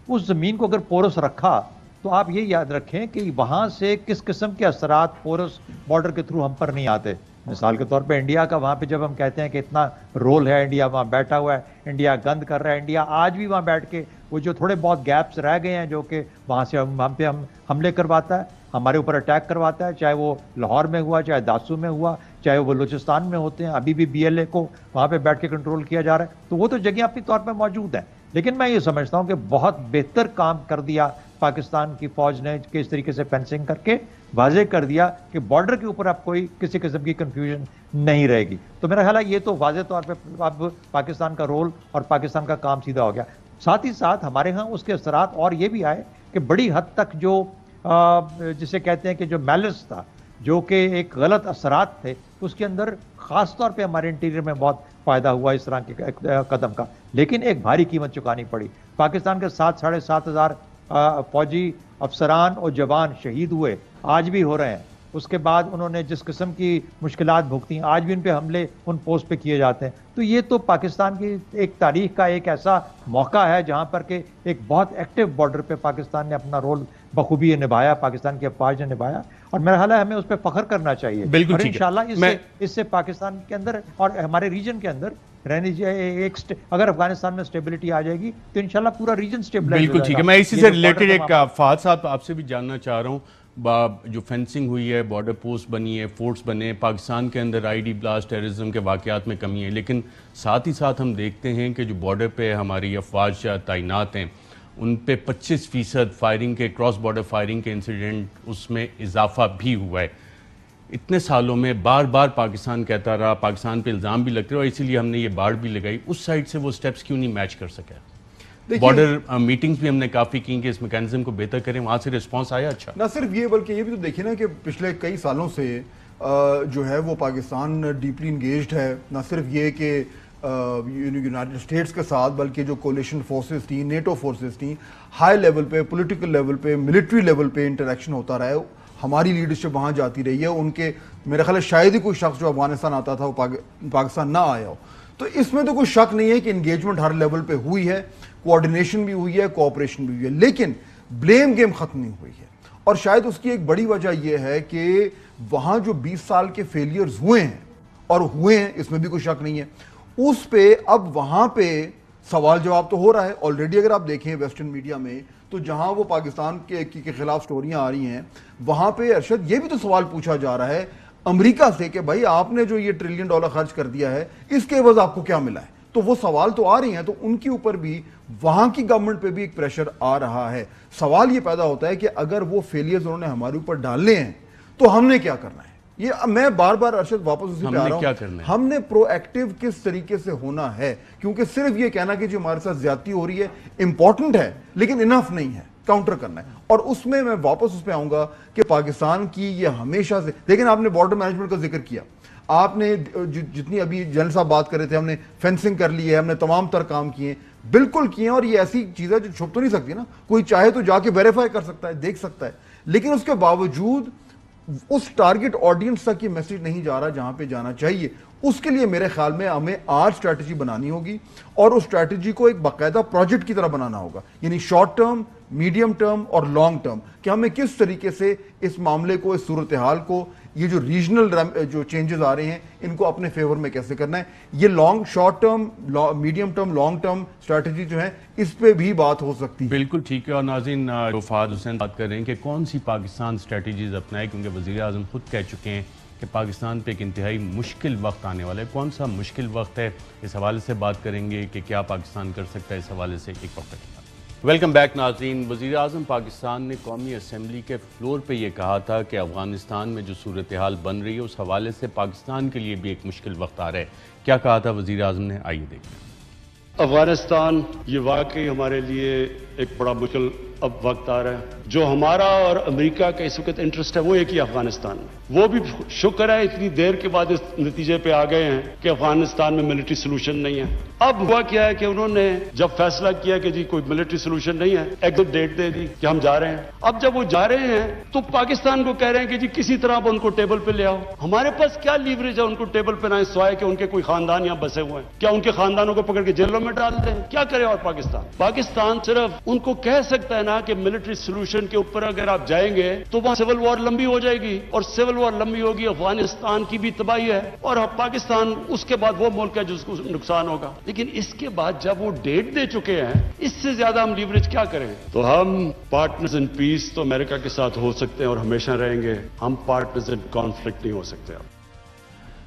اس زمین کو اگر پورس رکھا تو آپ یہ یاد رکھیں کہ وہاں سے کس قسم کے اثرات پورس بارڈر کے تھرو ہم پر نہیں آتے۔ مثال کے طور پہ انڈیا کا وہاں پہ جب ہم کہتے ہیں کہ اتنا رول ہے، انڈیا وہاں بیٹھا ہوا ہے، انڈیا گند کر رہا ہے، انڈیا آج بھی وہاں بیٹھ کے وہ جو تھوڑے بہت گیپس رہ گئے ہیں جو کہ وہاں سے ہم پہ حملے کرواتا ہے، ہمارے اوپر اٹیک کرواتا ہے، چاہے وہ لاہور میں ہوا، چاہے داسو میں ہوا، چاہے وہ بلوچستان میں ہوتے ہیں، ابھی بھی BLA کو وہاں پہ بیٹھ کے کنٹرول کیا جا رہا ہے، تو وہ تو جگہ اپنی طور پہ موجود ہے، لیکن میں یہ سمجھتا ہوں کہ بہت بہتر کام کر دیا پاکستان کی فوج نے کہ اس طریقے سے فینسنگ کر کے واضح کر دیا کہ بارڈر کے اوپر اب کوئی کسی قسم کی کنفیوژن نہیں رہے گی، تو میرا خیال ہے یہ تو واضح طور پہ اب پاکستان کا رول اور پاکستان کا کام سیدھا ہو گیا۔ ساتھ ہی ساتھ ہمارے ہاں اس کے اثرات اور یہ بھی آئے کہ بڑی حد تک جو جسے کہتے ہیں کہ جو میلس تھا، جو کہ ایک غلط اثرات تھے، اس کے اندر خاص طور پہ ہمارے انٹیریئر میں بہت فائدہ ہوا اس طرح کے قدم کا، لیکن ایک بھاری قیمت چکانی پڑی۔ پاکستان کے 7,500 فوجی افسران اور جوان شہید ہوئے، آج بھی ہو رہے ہیں، اس کے بعد انہوں نے جس قسم کی مشکلات بھگتی ہیں، آج بھی ان پہ حملے ان پوسٹ پہ کیے جاتے ہیں. تو یہ تو پاکستان کی ایک تاریخ کا ایک ایسا موقع ہے جہاں پر کہ ایک بہت ایکٹیو بارڈر پہ پاکستان نے اپنا رول بخوبی نبھایا، پاکستان کی افواج نے نبھایا، اور میرا خیال ہے ہمیں اس پہ فخر کرنا چاہیے. بالکل اور ٹھیک ہے. انشاءاللہ اس سے پاکستان کے اندر اور ہمارے ریجن کے اندر اگر افغانستان میں اسٹیبلٹی آ جائے گی تو انشاءاللہ پورا ریجن اسٹیبلائز ہو جائے گا. بالکل ٹھیک ہے. میں اسی سے ریلیٹڈ ایک فہد صاحب آپ سے بھی جاننا چاہ رہا ہوں. جو فینسنگ ہوئی ہے، بارڈر پوسٹ بنی ہے، فورٹس بنے، پاکستان کے اندر آئی ڈی بلاسٹ، ٹیررزم کے واقعات میں کمی ہے، لیکن ساتھ ہی ساتھ ہم دیکھتے ہیں کہ جو بارڈر پہ ہماری افواج تعینات ہیں ان پہ 25% فائرنگ کے، کراس بارڈر فائرنگ کے انسیڈنٹ اس میں اضافہ بھی ہوا ہے. اتنے سالوں میں بار بار پاکستان کہتا رہا، پاکستان پہ الزام بھی لگتے رہے، اور اسی لیے ہم نے یہ باڑ بھی لگائی. اس سائڈ سے وہ سٹیپس کیوں نہیں میچ کر سکا؟ بارڈر میٹنگز بھی ہم نے کافی کی کہ اس میکینزم کو بہتر کریں، وہاں سے ریسپانس آیا اچھا؟ نہ صرف یہ بلکہ یہ بھی تو دیکھیں نا کہ پچھلے کئی سالوں سے جو ہے وہ پاکستان ڈیپلی انگیجڈ ہے. نہ صرف یہ کہ یونائٹڈ اسٹیٹس کے ساتھ، بلکہ جو کولیشن فورسز تھیں، نیٹو فورسز تھیں، ہائی لیول پہ، پولیٹیکل لیول پہ، ملٹری لیول پہ انٹریکشن ہوتا رہا ہے. ہماری لیڈرشپ وہاں جاتی رہی ہے. ان کے میرے خیال ہے شاید ہی کوئی شخص جو افغانستان آتا تھا وہ پاکستان نہ آیا ہو. تو اس میں تو کوئی شک نہیں ہے کہ انگیجمنٹ ہر لیول پہ ہوئی ہے، کوآرڈینیشن بھی ہوئی ہے، کوآپریشن بھی ہوئی ہے، لیکن بلیم گیم ختم نہیں ہوئی ہے. اور شاید اس کی ایک بڑی وجہ یہ ہے کہ وہاں جو 20 سال کے فیلیئرز ہوئے ہیں، اور ہوئے ہیں اس میں بھی کوئی شک نہیں ہے، اس پہ اب وہاں پہ سوال جواب تو ہو رہا ہے. آلریڈی اگر آپ دیکھیں ویسٹرن میڈیا میں تو جہاں وہ پاکستان کے خلاف سٹوریاں آ رہی ہیں، وہاں پہ ارشد یہ بھی تو سوال پوچھا جا رہا ہے امریکہ سے کہ بھائی آپ نے جو یہ $1 ٹریلین خرچ کر دیا ہے، اس کے عوض آپ کو کیا ملا ہے؟ تو وہ سوال تو آ رہی ہیں، تو ان کے اوپر بھی وہاں کی گورنمنٹ پہ بھی ایک پریشر آ رہا ہے. سوال یہ پیدا ہوتا ہے کہ اگر وہ فیلیئرز انہوں نے ہمارے اوپر ڈالنے ہیں تو ہم نے کیا کرنا ہے؟ یہ میں بار بار ارشد واپس اسی پہ آ رہا ہوں، ہم نے پرو ایکٹیو کس طریقے سے ہونا ہے. کیونکہ صرف یہ کہنا کہ جو ہمارے ساتھ زیادتی ہو رہی ہے امپورٹنٹ ہے، لیکن انف نہیں ہے، کاؤنٹر کرنا ہے. اور اس میں واپس اس پہ آؤں گا کہ پاکستان کی یہ ہمیشہ سے، لیکن آپ نے بارڈر مینجمنٹ کا ذکر کیا، آپ نے جتنی ابھی جنرل صاحب بات کر رہے تھے، ہم نے فینسنگ کر لی ہے، ہم نے تمام تر کام کیے، بالکل کیے ہیں. اور یہ ایسی چیز ہے جو چھپ تو نہیں سکتی نا، کوئی چاہے تو جا کے ویریفائی کر سکتا ہے، دیکھ سکتا ہے، لیکن اس کے باوجود اس ٹارگٹ آڈینس تک یہ میسیج نہیں جا رہا جہاں پہ جانا چاہیے. اس کے لیے میرے خیال میں ہمیں آج اسٹریٹجی بنانی ہوگی، اور اس اسٹریٹجی کو ایک باقاعدہ پروجیکٹ کی طرح بنانا ہوگا، یعنی شارٹ ٹرم، میڈیم ٹرم اور لانگ ٹرم، کہ ہمیں کس طریقے سے اس معاملے کو، اس صورتحال کو، یہ جو ریجنل جو چینجز آ رہے ہیں ان کو اپنے فیور میں کیسے کرنا ہے. یہ short term, medium term, long term strategy جو ہے اس پہ بھی بات ہو سکتی ہے. بالکل ٹھیک ہے. اور ناظرین، فہد حسین بات کر رہے ہیں کہ کون سی پاکستان اسٹریٹجیز اپنائے، کیونکہ وزیر اعظم خود کہہ چکے ہیں کہ پاکستان پہ ایک انتہائی مشکل وقت آنے والا ہے. کون سا مشکل وقت ہے، اس حوالے سے بات کریں گے کہ کیا پاکستان کر سکتا ہے اس حوالے سے. ایک وقت کے بعد ویلکم بیک ناظرین. وزیر اعظم پاکستان نے قومی اسمبلی کے فلور پہ یہ کہا تھا کہ افغانستان میں جو صورتحال بن رہی ہے اس حوالے سے پاکستان کے لیے بھی ایک مشکل وقت آ رہا ہے. کیا کہا تھا وزیر اعظم نے، آئیے دیکھیں. افغانستان یہ واقعی ہمارے لیے ایک بڑا مشکل اب وقت آ رہا ہے. جو ہمارا اور امریکہ کا اس وقت انٹرسٹ ہے وہ ایک ہی افغانستان میں. وہ بھی شکر ہے اتنی دیر کے بعد اس نتیجے پہ آ گئے ہیں کہ افغانستان میں ملٹری سلوشن نہیں ہے. اب ہوا کیا ہے کہ انہوں نے جب فیصلہ کیا کہ جی کوئی ملٹری سلوشن نہیں ہے، ایگزٹ ڈیٹ دے دی کہ ہم جا رہے ہیں. اب جب وہ جا رہے ہیں تو پاکستان کو کہہ رہے ہیں کہ جی کسی طرح اب ان کو ٹیبل پہ لے آؤ. ہمارے پاس کیا لیوریج ہے ان کو ٹیبل پہ نہ سوائے کہ ان کے کوئی خاندان یہاں بسے ہوئے ہیں؟ کیا ان کے خاندانوں کو پکڑ کے جیلوں میں ڈال دیں؟ کیا کرے؟ اور پاکستان صرف ان کو کہہ سکتا ہے نا کہ ملٹری سلوشن کے اوپر اگر آپ جائیں گے تو وہاں سول وار لمبی ہو جائے گی، اور سول وار لمبی ہوگی افغانستان کی بھی تباہی ہے، اور پاکستان اس کے بعد وہ ملک ہے جس کو نقصان ہوگا. لیکن اس کے بعد جب وہ ڈیٹ دے چکے ہیں، اس سے زیادہ ہم لیوریج کیا کریں؟ تو ہم پارٹنرز ان پیس تو امریکہ کے ساتھ ہو سکتے ہیں اور ہمیشہ رہیں گے، ہم پارٹنرز ان کانفلکٹ نہیں ہو سکتے.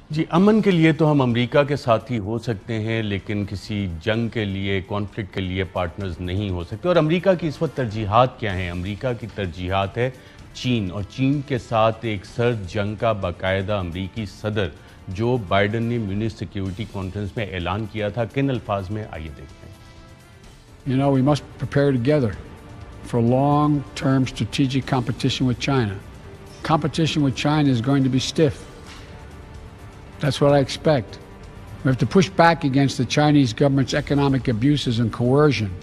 جی، امن کے لیے تو ہم امریکہ کے ساتھی ہو سکتے ہیں، لیکن کسی جنگ کے لیے، کانفلکٹ کے لیے پارٹنرز نہیں ہو سکتے. اور امریکہ کی اس وقت ترجیحات کیا ہیں؟ امریکہ کی ترجیحات ہے چین، اور چین کے ساتھ ایک سرد جنگ کا باقاعدہ امریکی صدر جو بائیڈن نے میونخ سیکیورٹی کانفرنس میں اعلان کیا تھا. کن الفاظ میں، آئیے دیکھتے ہیں. You know, we must prepare together for long-term strategic competition with China. Competition with China is going to be stiff. That's what I expect. We have to push back against the Chinese government's economic abuses and coercion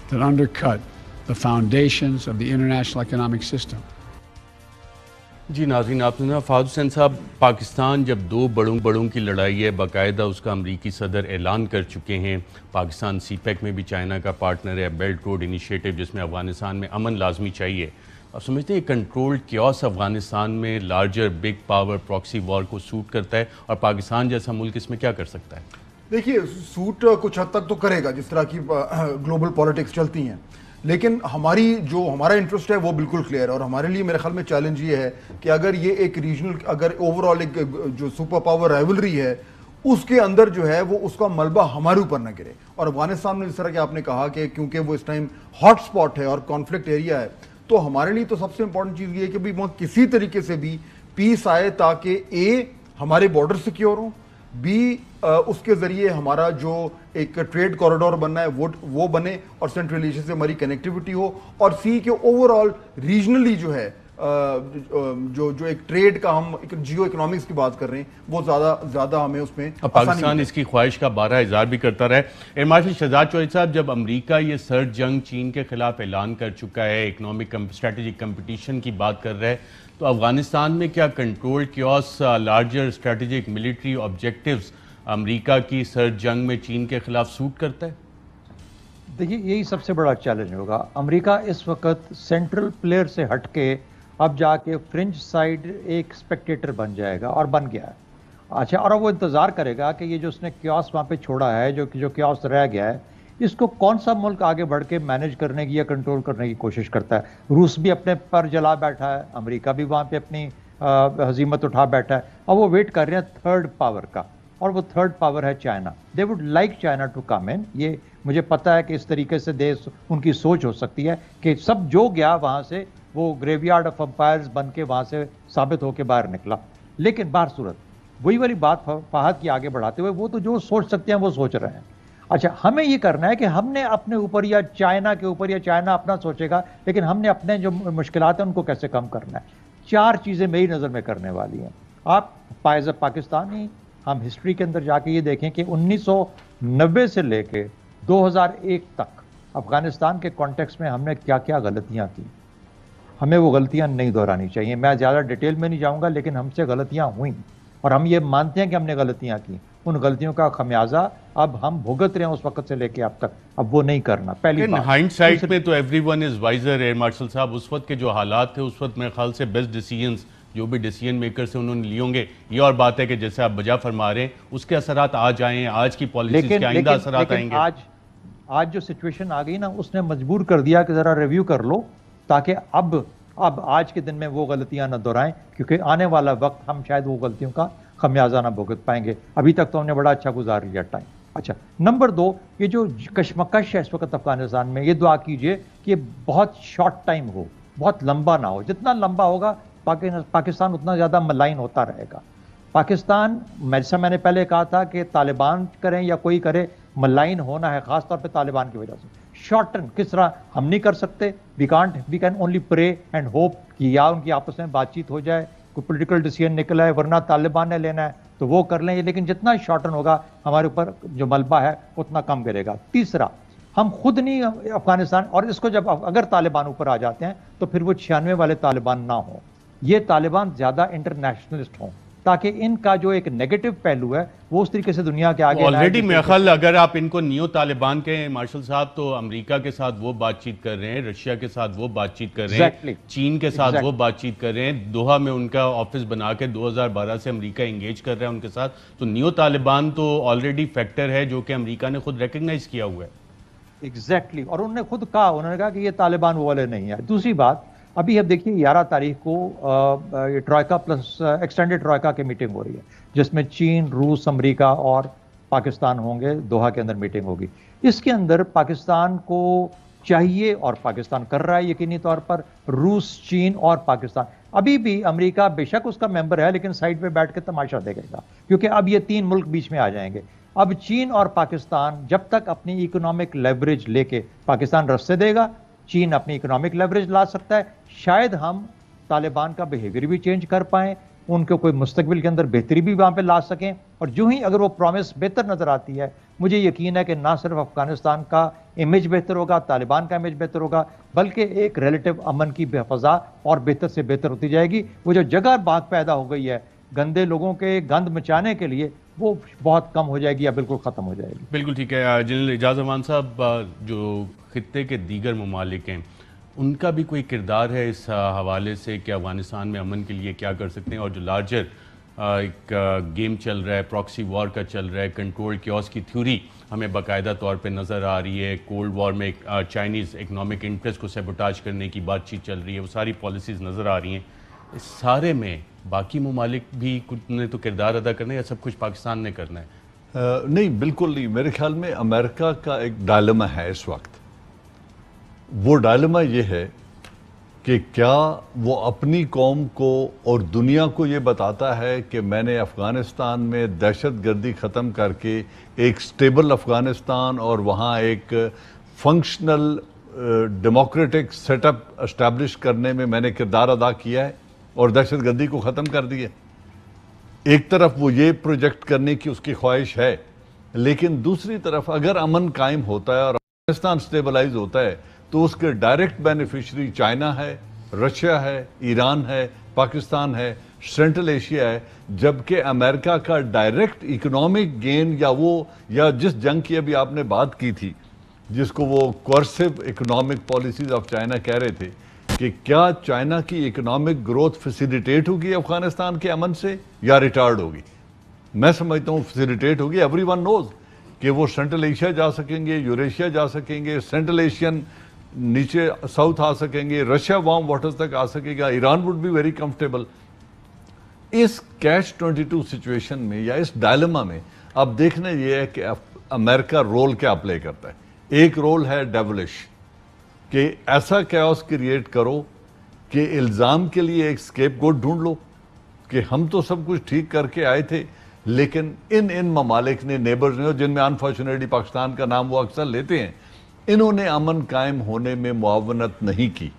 that undercut the foundations of the international economic system. جی ناظرین، آپ نے فہد حسین صاحب، پاکستان جب دو بڑوں کی لڑائی ہے، باقاعدہ اس کا امریکی صدر اعلان کر چکے ہیں. پاکستان سی پیک میں بھی چائنا کا پارٹنر ہے، بیلٹ روڈ انیشیٹو جس میں افغانستان میں امن لازمی چاہیے. آپ سمجھتے ہیں کنٹرول کیوس افغانستان میں larger big power proxy war کو سوٹ کرتا ہے، اور پاکستان جیسا ملک اس میں کیا کر سکتا ہے؟ دیکھیے سوٹ کچھ حد تک تو کرے گا، جس طرح کی گلوبل پالیٹکس چلتی ہیں، لیکن ہمارا انٹرسٹ ہے وہ بالکل کلیئر ہے. اور ہمارے لیے میرے خیال میں چیلنج یہ ہے کہ اگر یہ ایک ریجنل، اگر اوور آل ایک جو سپر پاور رائیولری ہے اس کے اندر جو ہے وہ اس کا ملبہ ہمارے اوپر نہ گرے. اور افغانستان میں جس طرح کہ آپ نے کہا کہ کیونکہ وہ اس ٹائم ہاٹ سپاٹ ہے اور کانفلکٹ ایریا ہے، تو ہمارے لیے تو سب سے امپورٹنٹ چیز یہ ہے کہ بھی وہاں کسی طریقے سے بھی پیس آئے تاکہ اے ہمارے بارڈر سیکیور ہوں، بی اس کے ذریعے ہمارا جو ایک ٹریڈ کوریڈور بننا ہے وہ بنے اور سینٹرل ایشیا سے ہماری کنیکٹیوٹی ہو، اور سی کہ اوور آل ریجنلی جو ہے جو ایک ٹریڈ کا ہم جیو اکنامکس کی بات کر رہے ہیں وہ زیادہ ہمیں اس میں پاکستان اس کی خواہش کا 12 اظہار بھی کرتا رہا ہے. ایئر مارشل شہزاد چودھری صاحب، جب امریکہ یہ سرد جنگ چین کے خلاف اعلان کر چکا ہے، اکنامک اسٹریٹجک کمپٹیشن کی بات کر رہا ہے، تو افغانستان میں کیا control chaos larger strategic military objectives امریکہ کی سرد جنگ میں چین کے خلاف سوٹ کرتا ہے؟ دیکھیے یہی سب سے بڑا چیلنج ہوگا. امریکہ اس وقت سینٹرل پلیئر سے ہٹ کے اب جا کے فرنچ سائیڈ ایک سپیکٹیٹر بن جائے گا، اور بن گیا ہے. اچھا، اور اب وہ انتظار کرے گا کہ یہ جو اس نے کیوس وہاں پہ چھوڑا ہے، جو کیوس رہ گیا ہے، اس کو کون سا ملک آگے بڑھ کے مینج کرنے کی یا کنٹرول کرنے کی کوشش کرتا ہے. روس بھی اپنے پر جلا بیٹھا ہے، امریکہ بھی وہاں پہ اپنی ہزیمت اٹھا بیٹھا ہے، اور وہ ویٹ کر رہے ہیں تھرڈ پاور کا، اور وہ تھرڈ پاور ہے China. They would like China to come in. یہ مجھے پتا ہے کہ اس طریقے سے ان کی سوچ ہو سکتی ہے کہ سب جو گیا وہاں سے وہ گریو یارڈ آف امپائرز بن کے وہاں سے ثابت ہو کے باہر نکلا. لیکن باہر صورت وہی والی بات فہد کی آگے بڑھاتے ہوئے، وہ تو جو سوچ سکتے ہیں وہ سوچ رہے ہیں. اچھا، ہمیں یہ کرنا ہے کہ ہم نے اپنے اوپر یا چائنا کے اوپر، یا چائنا اپنا سوچے گا، لیکن ہم نے اپنے جو مشکلات ہیں ان کو کیسے کم کرنا ہے. 4 چیزیں میری نظر میں کرنے والی ہیں. آپ پائز پاکستانی، ہم ہسٹری کے اندر جا کے یہ دیکھیں کہ 1990 سے لے کے 2001 تک افغانستان کے کانٹیکس میں ہم نے کیا کیا غلطیاں کی. ہمیں وہ غلطیاں نہیں دہرانی چاہیے. میں زیادہ ڈیٹیل میں نہیں جاؤں گا، لیکن ہم سے غلطیاں ہوئیں اور ہم یہ مانتے ہیں کہ ہم نے غلطیاں کی. ان غلطیوں کا خمیازہ اب ہم بھگت رہے ہیں اس وقت سے لے کے اب تک. اب وہ نہیں کرنا. پہلی بات ہائنڈ سائٹ میں تو every one is wiser. Air marshal صاحب، اس وقت کے جو حالات تھے اس وقت میرے خیال سے بیسٹ ڈیسیجنز جو بھی ڈیسیجن میکر سے انہوں نے لیے ہوں گے. یہ اور بات ہے کہ جیسے آپ بجا فرما رہے ہیں اس کے اثرات آج آئے ہیں، آج کی پالیسیز کے آئندہ اثرات آئیں گے. آج جو سچویشن آ گئی نا، اس نے مجبور کر دیا کہ ذرا ریویو کر لو، تاکہ اب آج کے دن میں وہ غلطیاں نہ دہرائیں، کیونکہ آنے والا وقت ہم شاید وہ غلطیوں کا خمیازہ نہ بھگت پائیں گے. ابھی تک تو ہم نے بڑا اچھا گزار لیا ٹائم. اچھا، نمبر 2، یہ جو کشمکش ہے اس وقت افغانستان میں، یہ دعا کیجئے کہ بہت شارٹ ٹائم ہو، بہت لمبا نہ ہو. جتنا لمبا ہوگا پاکستان اتنا زیادہ ملائن ہوتا رہے گا. پاکستان، جیسا میں نے پہلے کہا تھا کہ طالبان کریں یا کوئی کرے، ملائن ہونا ہے خاص طور پہ طالبان کی وجہ سے. شارٹ ٹرم کس طرح ہم نہیں کر سکتے. We can only pray and hope کہ یا ان کی آپس میں بات چیت ہو جائے، کوئی پولیٹیکل ڈیسیژن نکلا ہے، ورنہ طالبان نے لینا ہے تو وہ کر لیں. لیکن جتنا شارٹ ٹرم ہوگا ہمارے اوپر جو ملبہ ہے اتنا کم گرے گا. تیسرا، ہم خود نہیں افغانستان، اور اس کو جب اگر طالبان اوپر آ جاتے ہیں تو پھر وہ 96 والے طالبان نہ ہوں. یہ طالبان زیادہ انٹرنیشنلسٹ ہوں، تاکہ ان کا جو ایک نیگیٹو پہلو ہے وہ اس طریقے سے دنیا کے آگے آلریڈی میرا خیال اگر آپ ان کو نیو طالبان کہیں مارشل صاحب، تو امریکہ کے ساتھ وہ بات چیت کر رہے ہیں، رشیا کے ساتھ وہ بات چیت کر رہے ہیں، چین کے ساتھ وہ بات چیت کر رہے ہیں، دوحہ میں ان کا آفس بنا کے 2012 سے امریکہ انگیج کر رہا ہے ان کے ساتھ. تو نیو طالبان تو آلریڈی فیکٹر ہے جو کہ امریکہ نے خود ریکگنائز کیا ہوا ہے. ایگزیکٹلی، اور انہوں نے خود کہا، انہوں نے کہا کہ یہ طالبان وہ والے نہیں ہے. دوسری بات، ابھی اب دیکھیے 11 تاریخ کو ٹرائیکا پلس ایکسٹینڈڈ ٹرائیکا کی میٹنگ ہو رہی ہے، جس میں چین، روس، امریکہ اور پاکستان ہوں گے. دوحہ کے اندر میٹنگ ہوگی. اس کے اندر پاکستان کو چاہیے، اور پاکستان کر رہا ہے یقینی طور پر، روس، چین اور پاکستان. ابھی بھی امریکہ بے شک اس کا ممبر ہے، لیکن سائڈ پہ بیٹھ کے تماشا دیکھے گا، کیونکہ اب یہ 3 ملک بیچ میں آ جائیں گے. اب چین اور پاکستان جب تک اپنی اکنامک لیوریج لے کے، پاکستان رستے دے گا، چین اپنی اکنامک لیوریج لا سکتا ہے، شاید ہم طالبان کا بیہیویئر بھی چینج کر پائیں. ان کو کوئی مستقبل کے اندر بہتری بھی وہاں پہ لا سکیں. اور جو ہی اگر وہ پرومس بہتر نظر آتی ہے, مجھے یقین ہے کہ نہ صرف افغانستان کا امیج بہتر ہوگا, طالبان کا امیج بہتر ہوگا, بلکہ ایک ریلیٹو امن کی فضا اور بہتر سے بہتر ہوتی جائے گی. وہ جو جگہ باغ پیدا ہو گئی ہے گندے لوگوں کے گند مچانے کے لیے, وہ بہت کم ہو جائے گی یا بالکل ختم ہو جائے گی. بالکل ٹھیک ہے. جنرل اعجاز امان صاحب, جو خطے کے دیگر ممالک ہیں ان کا بھی کوئی کردار ہے اس حوالے سے کہ افغانستان میں امن کے لیے کیا کر سکتے ہیں؟ اور جو لارجر ایک گیم چل رہا ہے, پراکسی وار کا چل رہا ہے, کنٹرول کیوس کی تھیوری ہمیں باقاعدہ طور پہ نظر آ رہی ہے, کولڈ وار میں چائنیز اکنامک انٹرسٹ کو سیبوٹاج کرنے کی بات چیت چل رہی ہے, وہ ساری پالیسیز نظر آ رہی ہیں. اس سارے میں باقی ممالک بھی کچھ نے تو کردار ادا کرنا ہے یا سب کچھ پاکستان نے کرنا ہے؟ نہیں, بالکل نہیں. میرے خیال میں امریکہ کا ایک ڈائلما ہے اس وقت. وہ ڈائلما یہ ہے کہ کیا وہ اپنی قوم کو اور دنیا کو یہ بتاتا ہے کہ میں نے افغانستان میں دہشت گردی ختم کر کے ایک سٹیبل افغانستان اور وہاں ایک functional democratic set up establish کرنے میں نے کردار ادا کیا ہے اور دہشت گردی کو ختم کر دیا. ایک طرف وہ یہ پروجیکٹ کرنے کی اس کی خواہش ہے, لیکن دوسری طرف اگر امن قائم ہوتا ہے اور افغانستان سٹیبلائز ہوتا ہے تو اس کے ڈائریکٹ بینیفیشری چائنا ہے, رشیا ہے, ایران ہے, پاکستان ہے, سینٹرل ایشیا ہے, جبکہ امریکہ کا ڈائریکٹ اکنامک گین یا جس جنگ کی ابھی آپ نے بات کی تھی, جس کو وہ کوئرسو اکنامک پالیسیز آف چائنا کہہ رہے تھے, کہ کیا چائنا کی اکنامک گروتھ فیسیلیٹیٹ ہوگی افغانستان کے امن سے یا ریٹارڈ ہوگی؟ میں سمجھتا ہوں فیسیلیٹیٹ ہوگی. ایوری ون نوز کہ وہ سینٹرل ایشیا جا سکیں گے, یوریشیا جا سکیں گے, سینٹرل ایشین نیچے ساؤتھ آ سکیں گے, رشیا وارم واٹرز تک آ سکے گا, Iran would be very comfortable. اس کیچ 22 سچویشن میں یا اس ڈائلما میں اب دیکھنا یہ ہے کہ امریکہ رول کیا پلے کرتا ہے. ایک رول ہے ڈیولش, کہ ایسا کیوس کریٹ کرو کہ الزام کے لیے ایک سکیپ گوٹ ڈھونڈ لو کہ ہم تو سب کچھ ٹھیک کر کے آئے تھے, لیکن ان ممالک نے, نیبرز نے, جن میں انفارچونیٹلی پاکستان کا نام وہ اکثر لیتے ہیں, انہوں نے امن قائم ہونے میں معاونت نہیں کی.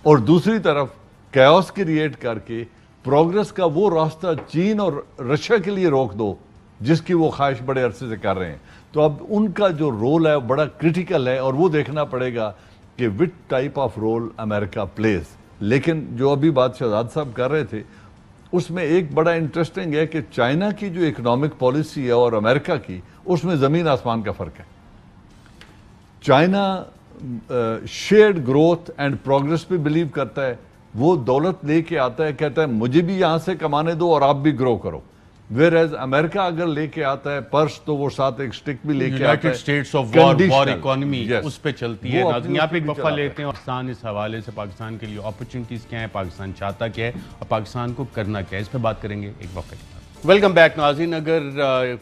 اور دوسری طرف کیوس کریٹ کر کے پروگرس کا وہ راستہ چین اور رشیا کے لیے روک دو جس کی وہ خواہش بڑے عرصے سے کر رہے ہیں. تو اب ان کا جو رول ہے بڑا کرٹیکل ہے, اور وہ دیکھنا پڑے گا کہ وچ ٹائپ آف رول امریکہ پلیز. لیکن جو ابھی بات شہزاد صاحب کر رہے تھے اس میں ایک بڑا انٹرسٹنگ ہے کہ چائنا کی جو اکنامک پالیسی ہے اور امریکہ کی, اس میں زمین آسمان کا فرق ہے. China shared growth and progress پہ بلیو کرتا ہے, وہ دولت لے کے آتا ہے, کہتا ہے مجھے بھی یہاں سے کمانے دو اور آپ بھی گرو کرو. ویئر ایز امریکہ اگر لے کے آتا ہے پرس تو وہ ساتھ ایک سٹک بھی لے کے آتا ہے. United States of war economy اس پہ چلتی ہے. یہاں پہ ایک وقفہ لیتے ہیں. پاکستان اس حوالے سے پاکستان کے لیے اپرچونٹیز کیا ہیں, پاکستان چاہتا کیا ہے اور پاکستان کو کرنا کیا ہے, اس پہ بات کریں گے ایک وقفے کے بعد. ویلکم بیک ناظرین. اگر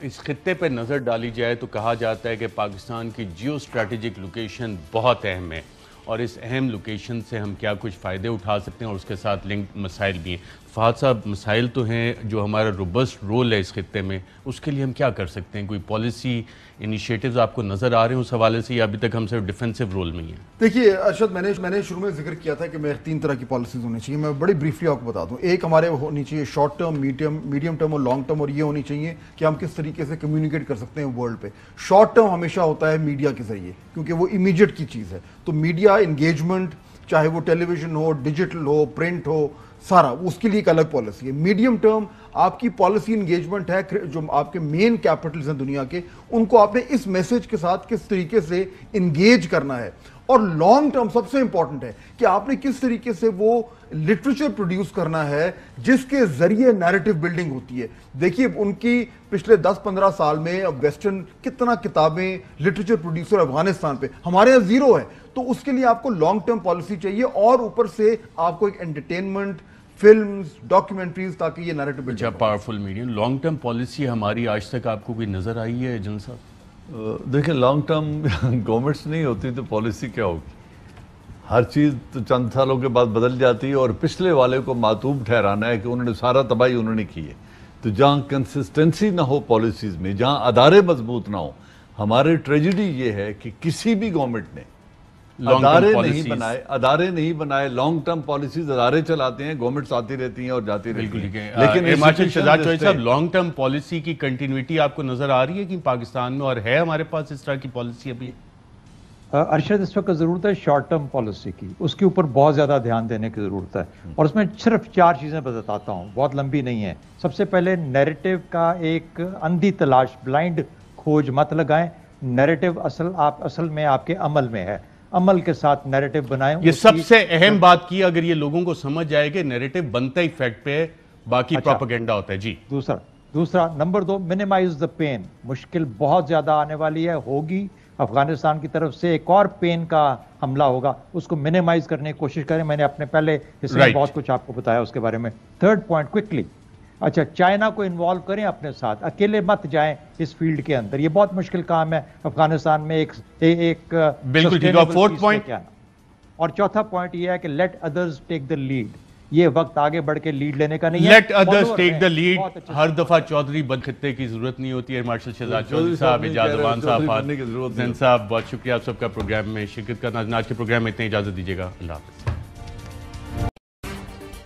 اس خطے پہ نظر ڈالی جائے تو کہا جاتا ہے کہ پاکستان کی جیو اسٹریٹجک لوکیشن بہت اہم ہے, اور اس اہم لوکیشن سے ہم کیا کچھ فائدے اٹھا سکتے ہیں اور اس کے ساتھ لنک مسائل بھی ہیں. فہد صاحب, مسائل تو ہیں, جو ہمارا روبسٹ رول ہے اس خطے میں, اس کے لیے ہم کیا کر سکتے ہیں؟ کوئی پالیسی انیشیٹیوز آپ کو نظر آ رہے ہیں اس حوالے سے, یا ابھی تک ہم صرف ڈیفینسو رول میں ہی ہیں؟ دیکھیے ارشد, میں نے شروع میں ذکر کیا تھا کہ میں 3 طرح کی پالیسیز ہونی چاہیے. میں بڑی بریفلی آپ کو بتا دوں. ایک ہمارے ہونی چاہیے شارٹ ٹرم, میڈیم ٹرم اور لانگ ٹرم, اور یہ ہونی چاہیے کہ ہم کس طریقے سے کمیونیکیٹ کر سکتے ہیں ورلڈ پہ. شارٹ ٹرم ہمیشہ ہوتا ہے میڈیا کے ذریعے, کیونکہ وہ امیڈیٹ کی چیز ہے. تو میڈیا انگیجمنٹ, چاہے وہ ٹیلی ویژن ہو, ڈیجیٹل ہو, پرنٹ ہو, سارا اس کے لیے ایک الگ پالیسی ہے. میڈیم ٹرم آپ کی پالیسی انگیجمنٹ ہے, جو آپ کے مین کیپٹلز ہیں دنیا کے, ان کو آپ نے اس میسج کے ساتھ کس طریقے سے انگیج کرنا ہے. اور لانگ ٹرم سب سے امپورٹنٹ ہے کہ آپ نے کس طریقے سے وہ لٹریچر پروڈیوس کرنا ہے جس کے ذریعے نیریٹو بلڈنگ ہوتی ہے. دیکھیے ان کی پچھلے 10-15 سال میں ویسٹرن کتنا کتابیں لٹریچر پروڈیوسر افغانستان پہ, ہمارے یہاں زیرو ہے. تو اس کے لیے آپ کو لانگ ٹرم پالیسی چاہیے, اور اوپر سے آپ کو ایک انٹرٹینمنٹ, فلمز, ڈاکیومنٹریز, تاکہ یہ نیریٹو بلڈ. اچھا, powerful media. Long term policy ہماری آج تک آپ کو کوئی نظر آئی ہے جن صاحب؟ دیکھیں, لانگ ٹرم گورنمنٹس نہیں ہوتی تو پالیسی کیا ہوگی؟ ہر چیز تو چند سالوں کے بعد بدل جاتی ہے, اور پچھلے والے کو معتوب ٹھہرانا ہے کہ انہوں نے سارا تباہی انہوں نے کی ہے. تو جہاں کنسسٹنسی نہ ہو پالیسیز میں, جہاں ادارے مضبوط نہ ہو, ہمارے ٹریجڈی یہ ہے کہ کسی بھی گورنمنٹ نے ادارے نہیں بنائے لانگ ٹرم پالیسیز ادارے چلاتے ہیں, گورنمنٹس آتی رہتی ہیں اور جاتی رہتی ہیں. لیکن مارشل شہزاد چوہدری صاحب, لانگ ٹرم پالیسی کی کنٹینیوٹی آپ کو نظر آ رہی ہے کہ پاکستان میں, اور ہے ہمارے پاس اس طرح کی پالیسی ابھی؟ ارشد, اس وقت ضرورت ہے شارٹ ٹرم پالیسی کی, اس کے اوپر بہت زیادہ دھیان دینے کی ضرورت ہے, اور اس میں صرف 4 چیزیں بتاتا ہوں, بہت لمبی نہیں ہے. سب سے پہلے نیریٹو کا ایک اندھی تلاش, بلائنڈ کھوج مت لگائیں. نیریٹو اصل میں آپ کے عمل میں ہے, عمل کے ساتھ نیریٹو بنائیں. یہ سب سے اہم بات کی, اگر یہ لوگوں کو سمجھ جائے کہ نیریٹو بنتا ہی فیکٹ پہ, باقی پروپیگنڈا ہوتا ہے. جی دوسرا نمبر 2, منیمائز دا پین. مشکل بہت زیادہ آنے والی ہے, ہوگی. افغانستان کی طرف سے ایک اور پین کا حملہ ہوگا, اس کو منیمائز کرنے کی کوشش کریں. میں نے اپنے پہلے حصے میں بہت کچھ آپ کو بتایا اس کے بارے میں. 3rd پوائنٹ, کوئکلی, اچھا چائنا کو انوالو کریں اپنے ساتھ, اکیلے مت جائیں اس فیلڈ کے اندر. یہ بہت مشکل کام ہے افغانستان میں ایک بالکل ٹھیک ہے. 4th پوائنٹ, اور چوتھا پوائنٹ یہ ہے کہ let others take the lead. یہ وقت آگے بڑھ کے لیڈ لینے کا نہیں ہے, let others take the lead. ہر دفعہ چودھری بد خطے کی ضرورت نہیں ہوتی ہے. مارشل شہزاد چودھری صاحب, اعجاز امان صاحب, زین صاحب, بہت شکریہ آپ سب کا پروگرام میں شرکت کرنا. آج کے پروگرام میں اتنے اجازت دیجیے گا. اللہ حافظ.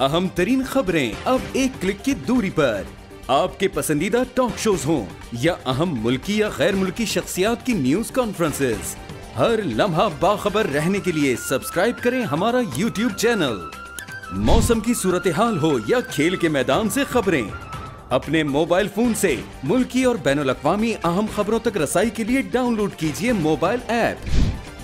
اہم ترین خبریں اب ایک کلک کی دوری پر. آپ کے پسندیدہ ٹاک شوز ہوں یا اہم ملکی یا غیر ملکی شخصیات کی نیوز کانفرنسز, ہر لمحہ باخبر رہنے کے لیے سبسکرائب کریں ہمارا YouTube چینل. موسم کی صورتحال ہو یا کھیل کے میدان سے خبریں, اپنے موبائل فون سے ملکی اور بین الاقوامی اہم خبروں تک رسائی کے لیے ڈاؤن لوڈ کیجیے موبائل ایپ.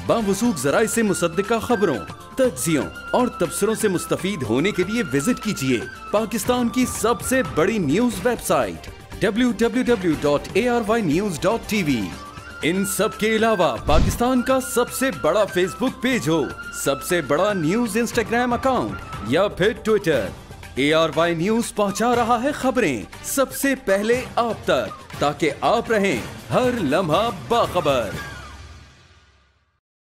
باوثوق ذرائع سے مصدقہ خبروں, تجزیوں اور تبصروں سے مستفید ہونے کے لیے وزٹ کیجیے پاکستان کی سب سے بڑی نیوز ویب سائٹ www.arYnews.tv. ان سب کے علاوہ پاکستان کا سب سے بڑا فیس بک پیج ہو, سب سے بڑا نیوز انسٹاگرام اکاؤنٹ یا پھر ٹویٹر, ARY نیوز پہنچا رہا ہے خبریں سب سے پہلے آپ تک, تاکہ آپ رہیں ہر لمحہ باخبر.